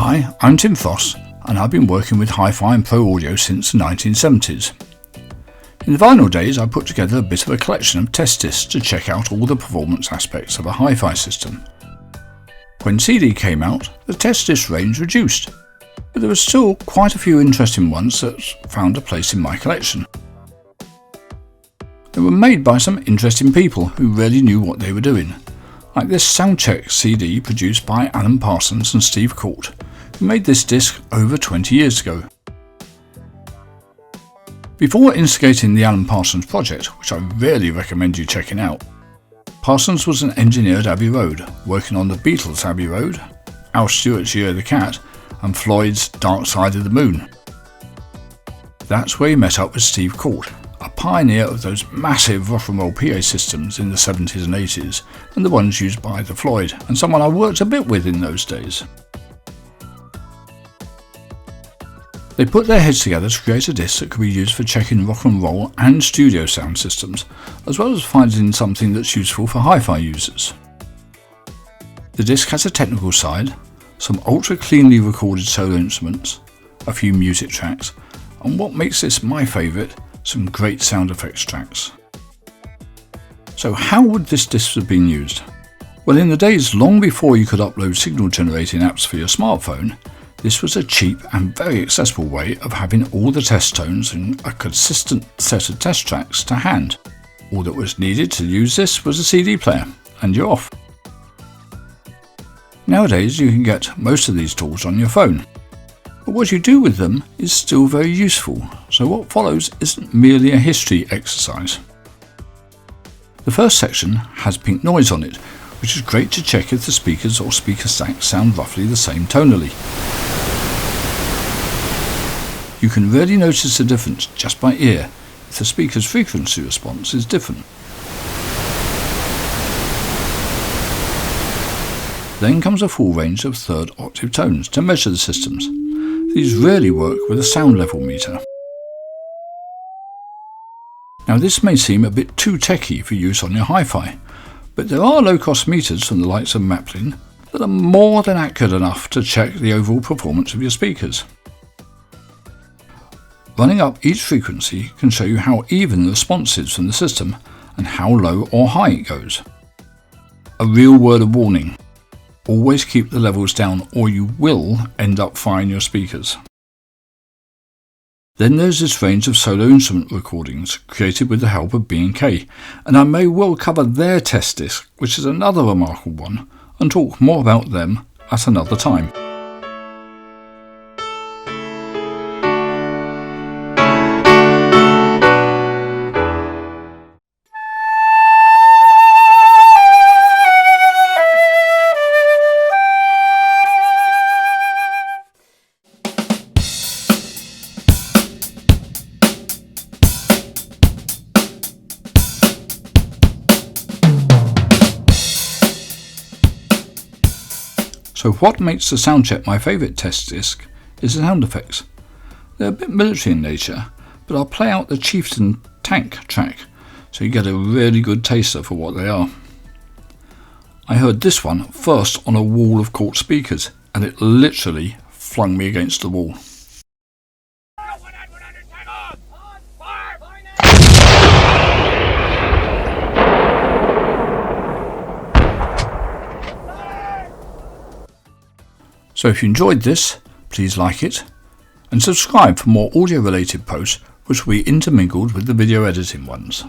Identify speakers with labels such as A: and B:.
A: Hi, I'm Tim Foss, and I've been working with hi-fi and pro audio since the 1970s. In the vinyl days, I put together a bit of a collection of test discs to check out all the performance aspects of a hi-fi system. When CD came out, the test disc range reduced, but there were still quite a few interesting ones that found a place in my collection. They were made by some interesting people who really knew what they were doing, like this SoundCheck CD produced by Alan Parsons and Steve Court, who made this disc over 20 years ago. Before instigating the Alan Parsons project, which I really recommend you checking out, Parsons was an engineer at Abbey Road, working on the Beatles' Abbey Road, Al Stewart's Year of the Cat, and Floyd's Dark Side of the Moon. That's where he met up with Steve Court, a pioneer of those massive RocknRoll PA systems in the 70s and 80s, and the ones used by the Floyd, and someone I worked a bit with in those days. They put their heads together to create a disc that could be used for checking rock and roll and studio sound systems, as well as finding something that's useful for hi-fi users. The disc has a technical side, some ultra cleanly recorded solo instruments, a few music tracks, and what makes this my favourite, some great sound effects tracks. So how would this disc have been used? Well, in the days long before you could upload signal generating apps for your smartphone, this was a cheap and very accessible way of having all the test tones and a consistent set of test tracks to hand. All that was needed to use this was a CD player, and you're off. Nowadays you can get most of these tools on your phone, but what you do with them is still very useful, so what follows isn't merely a history exercise. The first section has pink noise on it, which is great to check if the speakers or speaker stacks sound roughly the same tonally. You can really notice the difference just by ear if the speaker's frequency response is different. Then comes a full range of third octave tones to measure the systems. These rarely work with a sound level meter. Now this may seem a bit too techy for use on your hi-fi, but there are low-cost meters from the likes of Maplin that are more than accurate enough to check the overall performance of your speakers. Running up each frequency can show you how even the response is from the system and how low or high it goes. A real word of warning: always keep the levels down or you will end up firing your speakers. Then there's this range of solo instrument recordings created with the help of B&K, and I may well cover their test disc, which is another remarkable one, and talk more about them at another time. So what makes the SoundCheck my favourite test disc is the sound effects. They're a bit military in nature, but I'll play out the Chieftain tank track so you get a really good taster for what they are. I heard this one first on a wall of Court speakers, and it literally flung me against the wall. So if you enjoyed this, please like it and subscribe for more audio related posts which will be intermingled with the video editing ones.